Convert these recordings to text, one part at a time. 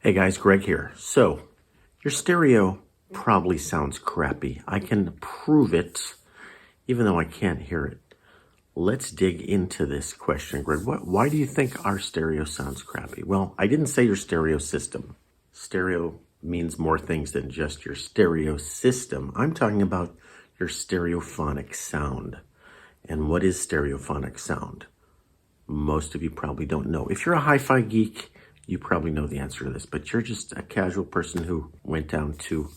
Hey guys, Greg here. So, your stereo probably sounds crappy. I can prove it, even though I can't hear it. Let's dig into this question, Greg. Why do you think our stereo sounds crappy? Well, I didn't say your stereo system. Stereo means more things than just your stereo system. I'm talking about your stereophonic sound. And what is stereophonic sound? Most of you probably don't know. If you're a hi-fi geek, you probably know the answer to this, but you're just a casual person who went down to,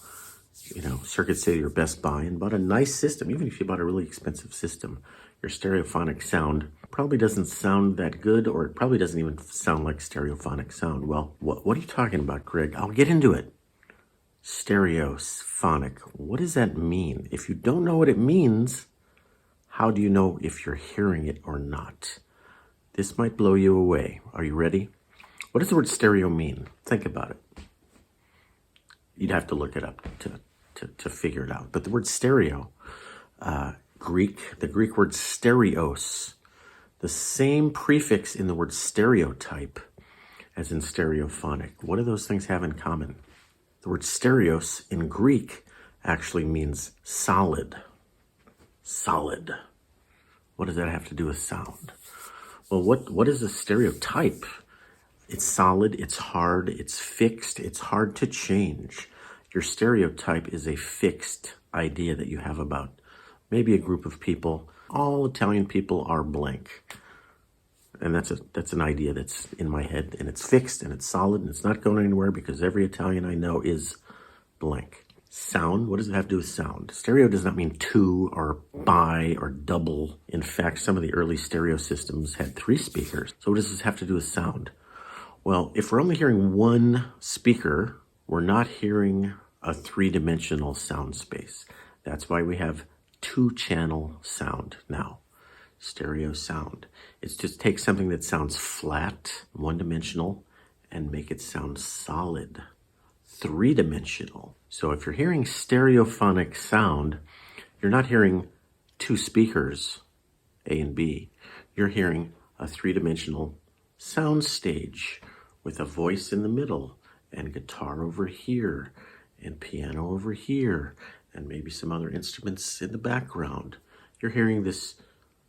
Circuit City or Best Buy and bought a nice system. Even if you bought a really expensive system, your stereophonic sound probably doesn't sound that good, or it probably doesn't even sound like stereophonic sound. Well, what are you talking about, Greg? I'll get into it. Stereophonic. What does that mean? If you don't know what it means, how do you know if you're hearing it or not? This might blow you away. Are you ready? What does the word stereo mean? Think about it. You'd have to look it up to figure it out. But the word stereo, the Greek word stereos, the same prefix in the word stereotype as in stereophonic. What do those things have in common? The word stereos in Greek actually means solid. Solid. What does that have to do with sound? Well, what is a stereotype? It's solid, it's hard, it's fixed, it's hard to change. Your stereotype is a fixed idea that you have about maybe a group of people. All Italian people are blank. And that's an idea that's in my head, and it's fixed and it's solid and it's not going anywhere because every Italian I know is blank. Sound, what does it have to do with sound? Stereo does not mean two or bi or double. In fact, some of the early stereo systems had 3 speakers. So what does this have to do with sound? Well, if we're only hearing one speaker, we're not hearing a 3-dimensional sound space. That's why we have 2-channel sound now. Stereo sound. It's just take something that sounds flat, 1-dimensional, and make it sound solid, 3-dimensional. So if you're hearing stereophonic sound, you're not hearing 2 speakers, A and B. You're hearing a 3-dimensional sound stage with a voice in the middle and guitar over here and piano over here and maybe some other instruments in the background. You're hearing this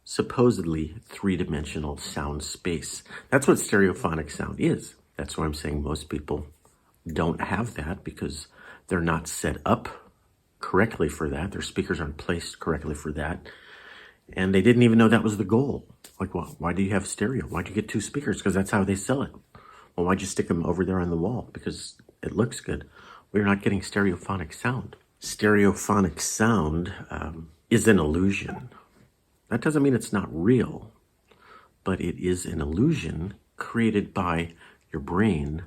supposedly 3-dimensional sound space. That's what stereophonic sound is. That's why I'm saying most people don't have that because they're not set up correctly for that. Their speakers aren't placed correctly for that. And they didn't even know that was the goal. Like, well, why do you have stereo? Why'd you get 2 speakers? Because that's how they sell it. Well, why'd you stick them over there on the wall? Because it looks good. We're not getting stereophonic sound. Stereophonic sound is an illusion. That doesn't mean it's not real, but it is an illusion created by your brain,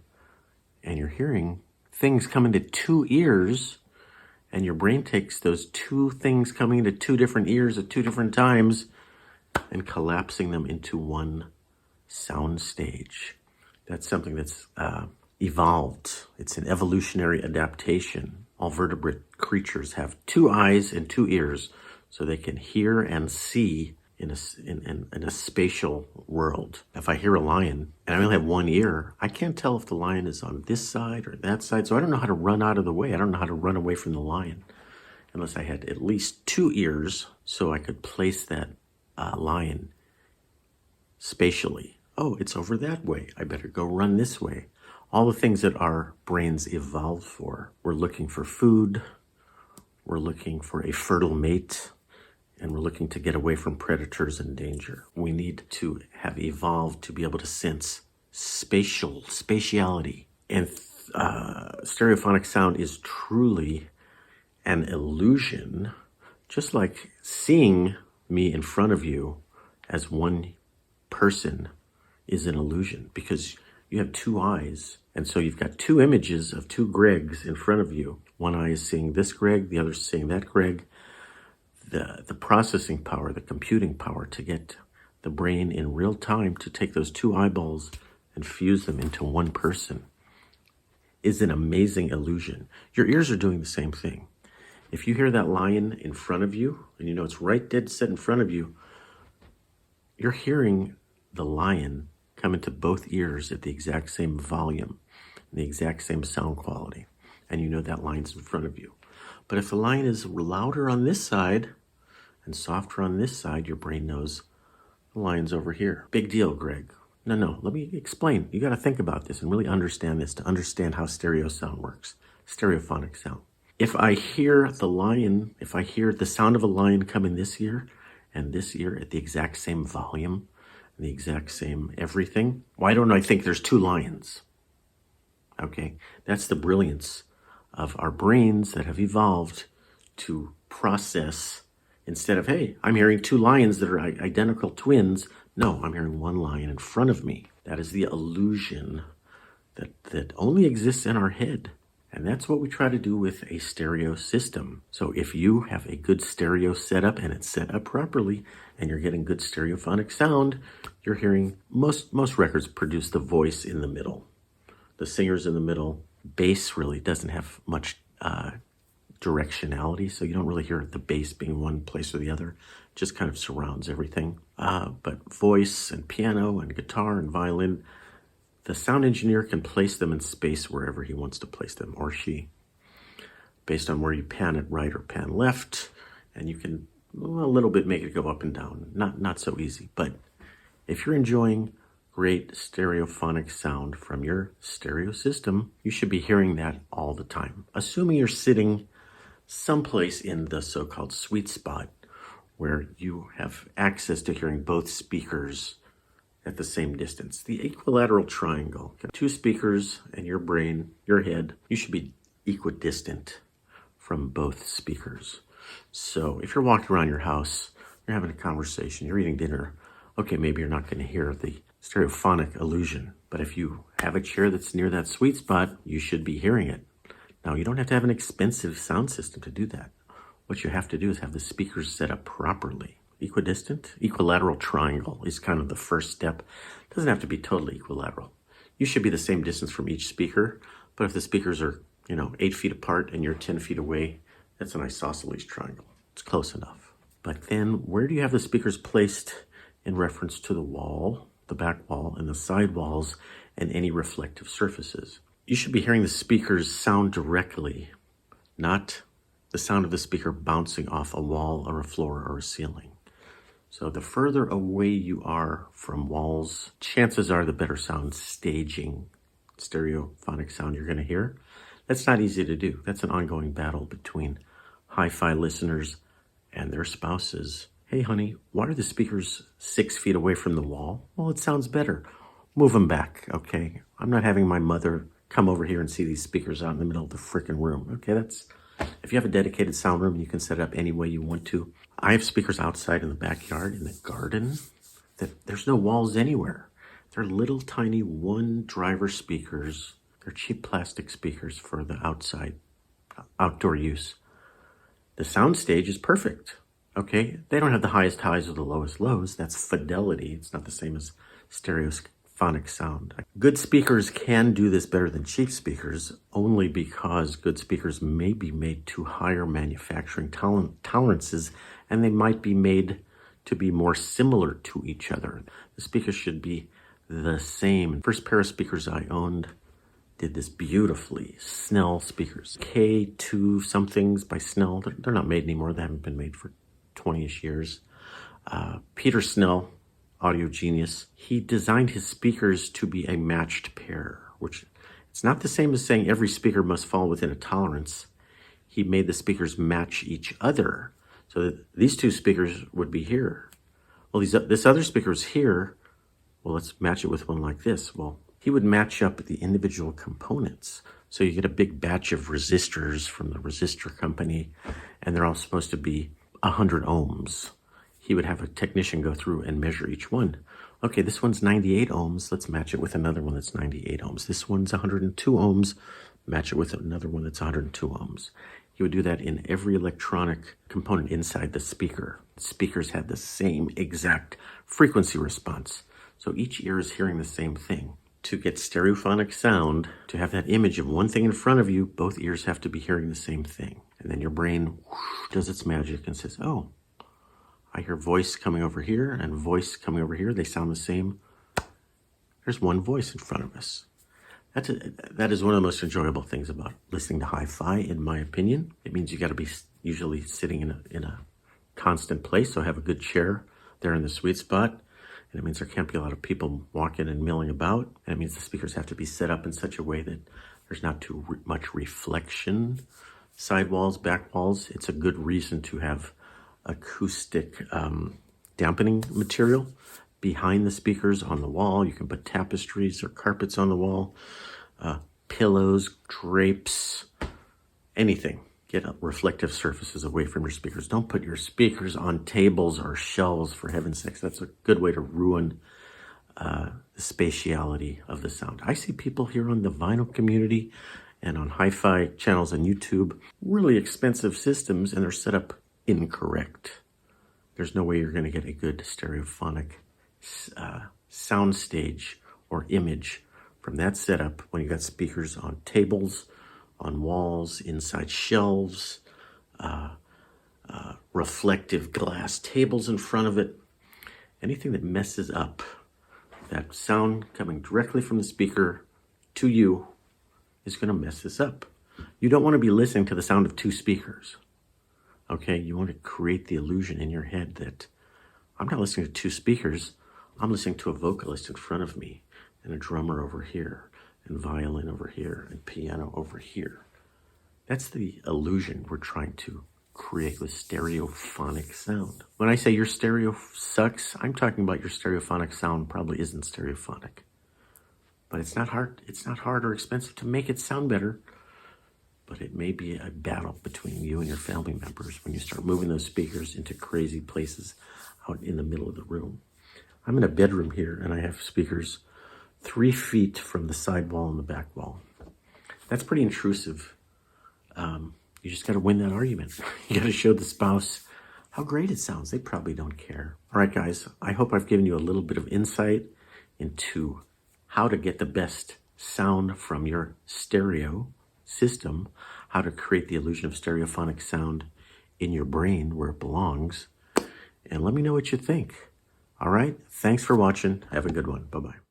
and you're hearing things come into 2 ears, and your brain takes those 2 things coming into 2 different ears at 2 different times and collapsing them into one sound stage. That's something that's evolved. It's an evolutionary adaptation. All vertebrate creatures have 2 eyes and 2 ears, so they can hear and see in a spatial world. If I hear a lion and I only have 1 ear, I can't tell if the lion is on this side or that side, so I don't know how to run out of the way. I don't know how to run away from the lion unless I had at least 2 ears so I could place that lion spatially. Oh, it's over that way. I better go run this way. All the things that our brains evolved for. We're looking for food. We're looking for a fertile mate. And we're looking to get away from predators and danger. We need to have evolved to be able to sense spatiality. And stereophonic sound is truly an illusion, just like seeing me in front of you as one person is an illusion, because you have 2 eyes, and so you've got 2 images of 2 Gregs in front of you. One eye is seeing this Greg, the other is seeing that Greg. The processing power, the computing power to get the brain in real time to take those 2 eyeballs and fuse them into one person is an amazing illusion. Your ears are doing the same thing. If you hear that lion in front of you, and you know it's right dead set in front of you, you're hearing the lion come into both ears at the exact same volume. and the exact same sound quality. And you know that line's in front of you. But if the line is louder on this side and softer on this side, your brain knows the line's over here. Big deal, Greg. No, let me explain. You got to think about this and really understand this to understand how stereo sound works, stereophonic sound. If I hear the sound of a lion coming this ear and this ear at the exact same volume and the exact same everything, why don't I think there's two lions? Okay, that's the brilliance of our brains that have evolved to process. Instead of, hey, I'm hearing two lions that are identical twins. No, I'm hearing one lion in front of me. That is the illusion that only exists in our head. And that's what we try to do with a stereo system. So if you have a good stereo setup and it's set up properly and you're getting good stereophonic sound, you're hearing, most records produce the voice in the middle. The singer's in the middle. Bass really doesn't have much directionality, so you don't really hear the bass being one place or the other. It just kind of surrounds everything. But voice and piano and guitar and violin, the sound engineer can place them in space wherever he wants to place them, or she, based on where you pan it right or pan left, and you can a little bit make it go up and down. Not so easy, but if you're enjoying great stereophonic sound from your stereo system, you should be hearing that all the time. Assuming you're sitting someplace in the so-called sweet spot where you have access to hearing both speakers at the same distance. The equilateral triangle. Two speakers and your brain, your head, you should be equidistant from both speakers. So if you're walking around your house, you're having a conversation, you're eating dinner, okay, maybe you're not going to hear the stereophonic illusion, but if you have a chair that's near that sweet spot, you should be hearing it. Now, you don't have to have an expensive sound system to do that. What you have to do is have the speakers set up properly. Equidistant, equilateral triangle is kind of the first step. It doesn't have to be totally equilateral. You should be the same distance from each speaker, but if the speakers are, 8 feet apart and you're 10 feet away, that's an isosceles triangle. It's close enough. But then where do you have the speakers placed in reference to the wall, the back wall, and the side walls, and any reflective surfaces? You should be hearing the speakers sound directly, not the sound of the speaker bouncing off a wall or a floor or a ceiling. So the further away you are from walls, chances are the better sound staging, stereophonic sound you're going to hear. That's not easy to do. That's an ongoing battle between hi-fi listeners and their spouses. Hey, honey, why are the speakers 6 feet away from the wall? Well, it sounds better. Move them back, okay? I'm not having my mother come over here and see these speakers out in the middle of the frickin' room. Okay, if you have a dedicated sound room, you can set it up any way you want to. I have speakers outside in the backyard, in the garden, that there's no walls anywhere. They're little tiny one driver speakers. They're cheap plastic speakers for the outdoor use. The sound stage is perfect. Okay, they don't have the highest highs or the lowest lows. That's fidelity. It's not the same as stereophonic sound. Good speakers can do this better than cheap speakers, only because good speakers may be made to higher manufacturing tolerances, and they might be made to be more similar to each other. The speakers should be the same. First pair of speakers I owned did this beautifully. Snell speakers. K2 somethings by Snell. They're not made anymore. They haven't been made for 20-ish years. Peter Snell, audio genius, he designed his speakers to be a matched pair, which it's not the same as saying every speaker must fall within a tolerance. He made the speakers match each other. So that these two speakers would be here. Well, this other speaker is here. Well, let's match it with one like this. Well, he would match up the individual components. So you get a big batch of resistors from the resistor company, and they're all supposed to be 100 ohms. He would have a technician go through and measure each one. Okay, this one's 98 ohms. Let's match it with another one that's 98 ohms. This one's 102 ohms. Match it with another one that's 102 ohms. He would do that in every electronic component inside the speaker. Speakers had the same exact frequency response. So each ear is hearing the same thing. To get stereophonic sound, to have that image of one thing in front of you, both ears have to be hearing the same thing. And then your brain does its magic and says, oh, I hear voice coming over here and voice coming over here. They sound the same. There's one voice in front of us. That is one of the most enjoyable things about listening to hi-fi, in my opinion. It means you got to be usually sitting in a constant place, so have a good chair there in the sweet spot. And it means there can't be a lot of people walking and milling about. And it means the speakers have to be set up in such a way that there's not too much reflection, side walls, back walls. It's a good reason to have acoustic dampening material behind the speakers on the wall. You can put tapestries or carpets on the wall, pillows, drapes, anything. Get reflective surfaces away from your speakers. Don't put your speakers on tables or shelves, for heaven's sakes. That's a good way to ruin the spatiality of the sound. I see people here on the vinyl community and on hi-fi channels on YouTube, really expensive systems, and they're set up incorrect. There's no way you're going to get a good stereophonic sound stage or image from that setup when you got speakers on tables, on walls, inside shelves, reflective glass tables in front of it. Anything that messes up that sound coming directly from the speaker to you is going to mess this up. You don't want to be listening to the sound of two speakers. Okay, you want to create the illusion in your head that I'm not listening to two speakers. I'm listening to a vocalist in front of me and a drummer over here and violin over here and piano over here. That's the illusion we're trying to create with stereophonic sound. When I say your stereo sucks, I'm talking about your stereophonic sound probably isn't stereophonic. But it's not hard. It's not hard or expensive to make it sound better. But it may be a battle between you and your family members when you start moving those speakers into crazy places out in the middle of the room. I'm in a bedroom here and I have speakers 3 feet from the side wall and the back wall. That's pretty intrusive. You just got to win that argument. You got to show the spouse how great it sounds. They probably don't care. All right, guys, I hope I've given you a little bit of insight into how to get the best sound from your stereo system, how to create the illusion of stereophonic sound in your brain where it belongs. And let me know what you think. All right, thanks for watching. Have a good one. Bye-bye.